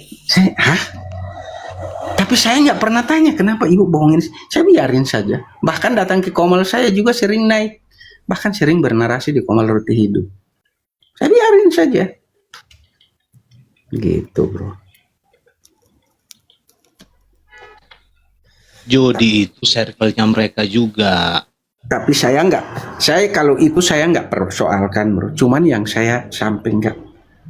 Tapi saya nggak pernah tanya kenapa ibu bohongin. Saya biarin saja. Bahkan datang ke komal saya juga sering naik. Bahkan sering bernarasi di komal roti hidup. Saya biarin saja. Gitu bro. Jodi itu circle-nya mereka juga. Tapi saya kalau itu saya nggak persoalkan bro. Cuman yang saya sampai nggak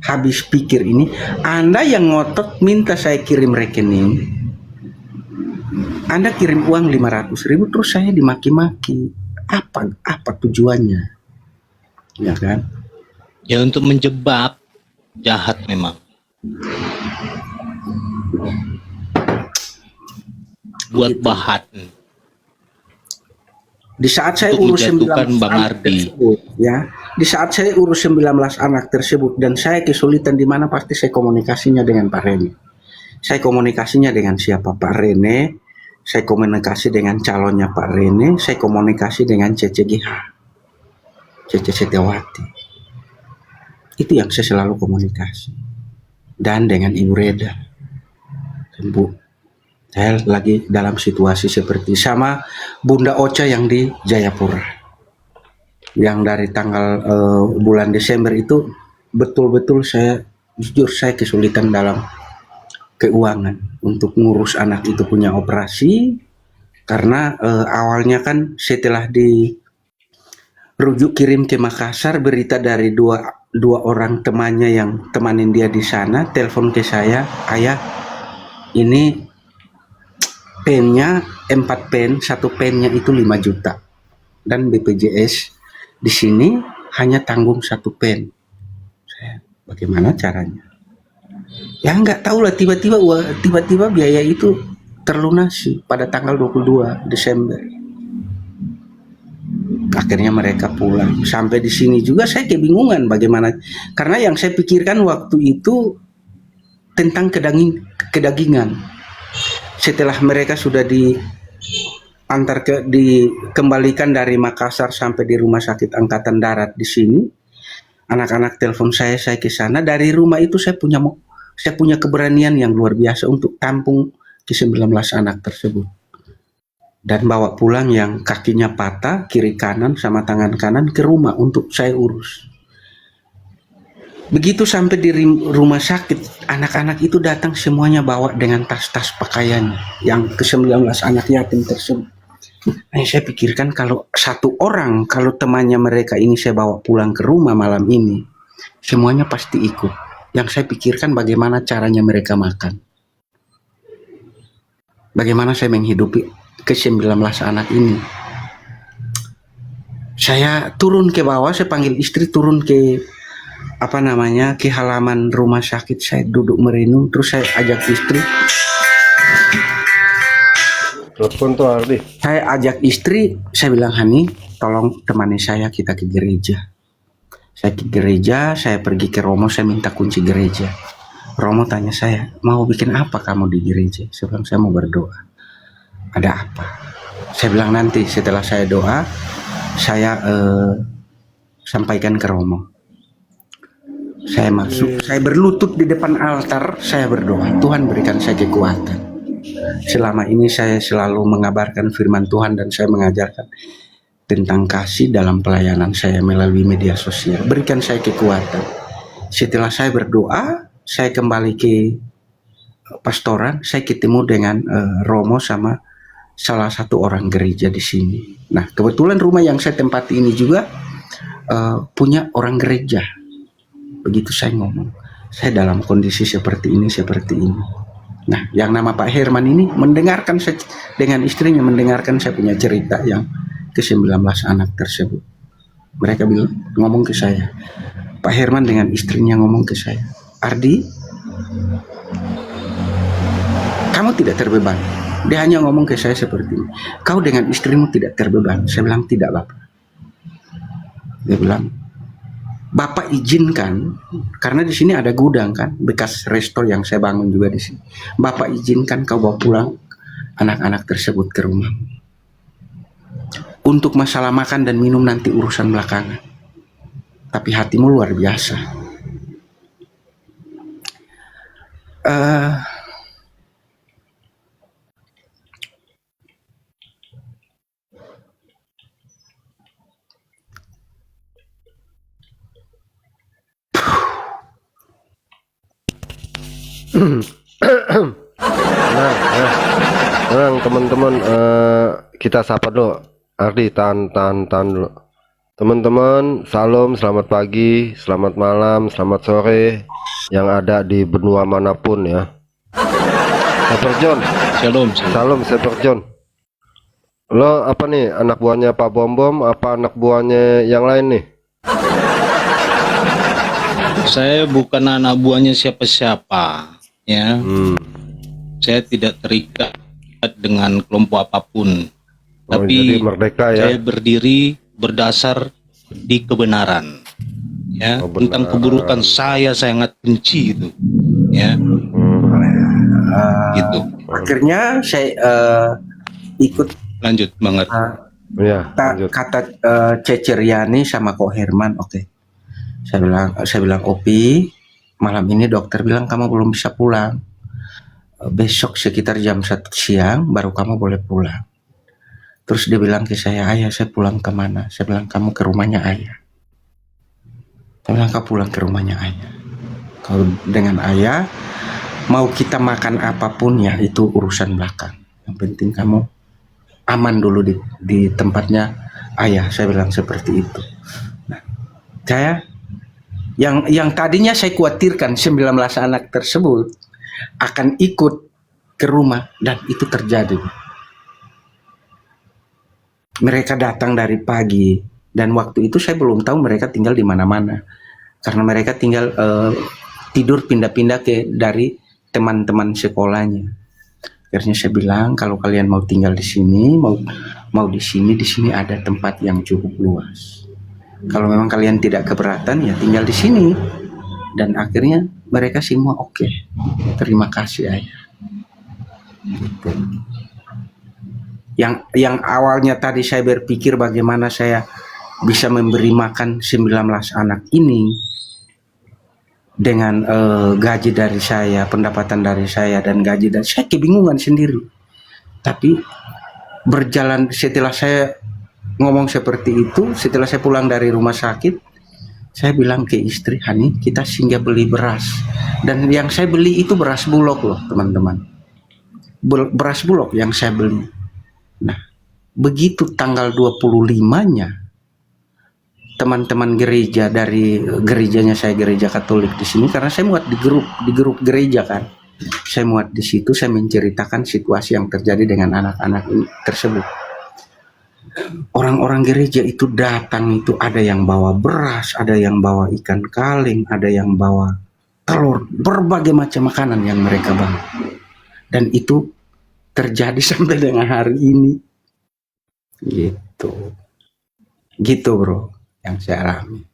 habis pikir ini, Anda yang ngotot minta saya kirim rekening, Anda kirim uang 500.000 terus saya dimaki-maki. Apa tujuannya? Ya kan? Ya untuk menjebak, jahat memang. Buat bahan. Di saat saya Untuk urus 19 menjatuhkan Bang anak Ardi. tersebut, ya, di saat saya urus 19 anak tersebut dan saya kesulitan di mana pasti saya komunikasinya dengan Pak Rene. Saya komunikasinya dengan siapa? Pak Rene. Saya komunikasi dengan calonnya Pak Rene. Saya komunikasi dengan CCGH, Cece Setiawati. Itu yang saya selalu komunikasi. Dan dengan Ibu Reda. Bu, saya lagi dalam situasi seperti sama Bunda Ocha yang di Jayapura, yang dari tanggal bulan Desember itu betul-betul saya jujur saya kesulitan dalam keuangan untuk ngurus anak itu punya operasi karena awalnya kan setelah dirujuk kirim ke Makassar berita dari dua orang temannya yang temanin dia di sana telepon ke saya, ayah ini pennya 4 pen, 1 pennya itu 5 juta dan BPJS di sini hanya tanggung 1 pen. Bagaimana caranya? Ya nggak tahu lah, tiba-tiba biaya itu terlunasi pada tanggal 22 Desember. Akhirnya mereka pulang. Sampai di sini juga saya kebingungan bagaimana, karena yang saya pikirkan waktu itu tentang kedagingan. Setelah mereka sudah dikembalikan dari Makassar sampai di Rumah Sakit Angkatan Darat di sini, anak-anak telepon saya ke sana. Dari rumah itu saya punya keberanian yang luar biasa untuk tampung ke-19 anak tersebut dan bawa pulang yang kakinya patah kiri kanan sama tangan kanan ke rumah untuk saya urus. Begitu sampai di rumah sakit, anak-anak itu datang semuanya bawa dengan tas-tas pakaian yang ke-19 anak yatim tersebut. Nah, saya pikirkan kalau satu orang, kalau temannya mereka ini saya bawa pulang ke rumah malam ini, semuanya pasti ikut. Yang saya pikirkan bagaimana caranya mereka makan. Bagaimana saya menghidupi ke-19 anak ini. Saya turun ke bawah, saya panggil istri turun ke ke halaman rumah sakit. Saya duduk merenung, terus saya ajak istri. Telepon tuh Ardi. Saya ajak istri, saya bilang, Hani, tolong temani saya, kita ke gereja. Saya ke gereja, saya pergi ke Romo, saya minta kunci gereja. Romo tanya saya, mau bikin apa kamu di gereja? Saya bilang, saya mau berdoa. Ada apa? Saya bilang, nanti setelah saya doa, saya sampaikan ke Romo. Saya masuk, saya berlutut di depan altar, saya berdoa, Tuhan berikan saya kekuatan. Selama ini saya selalu mengabarkan firman Tuhan dan saya mengajarkan tentang kasih dalam pelayanan saya melalui media sosial. Berikan saya kekuatan. Setelah saya berdoa, saya kembali ke pastoran, saya ketemu dengan Romo sama salah satu orang gereja di sini. Nah, kebetulan rumah yang saya tempati ini juga punya orang gereja. Begitu saya ngomong, saya dalam kondisi seperti ini. Nah, yang nama Pak Herman ini mendengarkan saya, dengan istrinya mendengarkan saya punya cerita yang ke-19 anak tersebut. Mereka bilang, ngomong ke saya, Pak Herman dengan istrinya ngomong ke saya, Ardi, kamu tidak terbeban. Dia hanya ngomong ke saya seperti ini, kau dengan istrimu tidak terbeban. Saya bilang, tidak Bapak. Dia bilang, Bapak izinkan, karena di sini ada gudang kan, bekas resto yang saya bangun juga di sini. Bapak izinkan kau bawa pulang anak-anak tersebut ke rumah. Untuk masalah makan dan minum nanti urusan belakangan. Tapi hatimu luar biasa. Tenang teman-teman, kita sapa dulu. Ardi, tahan dulu. Teman-teman, salam, selamat pagi, selamat malam, selamat sore yang ada di benua manapun ya. Super John. Shalom. Salam Super John. Lo apa nih, anak buahnya Pak Bom Bom apa anak buahnya yang lain nih? Saya bukan anak buahnya siapa-siapa, ya. Saya tidak terikat dengan kelompok apapun. Tapi jadi merdeka ya. saya berdiri berdasar di kebenaran. Ya, tentang keburukan saya sangat benci itu. Ya. Gitu. Akhirnya saya ikut Lanjut banget. Ya, kata Cece Riani sama Ko Herman, oke. Saya bilang Opi, malam ini dokter bilang kamu belum bisa pulang. Besok sekitar jam 1 siang baru kamu boleh pulang. Terus dia bilang ke saya, ayah saya pulang kemana? Saya bilang kamu ke rumahnya ayah. Saya bilang kau pulang ke rumahnya ayah. Kalau dengan ayah mau kita makan apapun ya itu urusan belakang. Yang penting kamu aman dulu di tempatnya ayah. Saya bilang seperti itu. Nah, saya yang tadinya saya khawatirkan 19 anak tersebut akan ikut ke rumah dan itu terjadi. Mereka datang dari pagi dan waktu itu saya belum tahu mereka tinggal di mana-mana karena mereka tinggal tidur pindah-pindah dari teman-teman sekolahnya. Akhirnya saya bilang kalau kalian mau tinggal di sini, mau di sini ada tempat yang cukup luas. Kalau memang kalian tidak keberatan ya tinggal di sini. Dan akhirnya mereka semua oke. Terima kasih ayah. Gitu. Yang awalnya tadi saya berpikir bagaimana saya bisa memberi makan 19 anak ini dengan gaji dari saya, pendapatan dari saya, dan gaji dari saya, kebingungan sendiri. Tapi berjalan setelah saya ngomong seperti itu, setelah saya pulang dari rumah sakit, saya bilang ke istri, Hani, kita singgah beli beras. Dan yang saya beli itu beras bulog loh teman-teman. Beras bulog yang saya beli. Nah, begitu tanggal 25-nya, teman-teman gereja dari gerejanya, saya gereja Katolik di sini, karena saya muat di grup gereja kan. Saya muat di situ, saya menceritakan situasi yang terjadi dengan anak-anak ini tersebut. Orang-orang gereja itu datang, itu ada yang bawa beras, ada yang bawa ikan kaleng, ada yang bawa telur, berbagai macam makanan yang mereka bawa. Dan itu terjadi sampai dengan hari ini. Gitu bro, yang saya alami.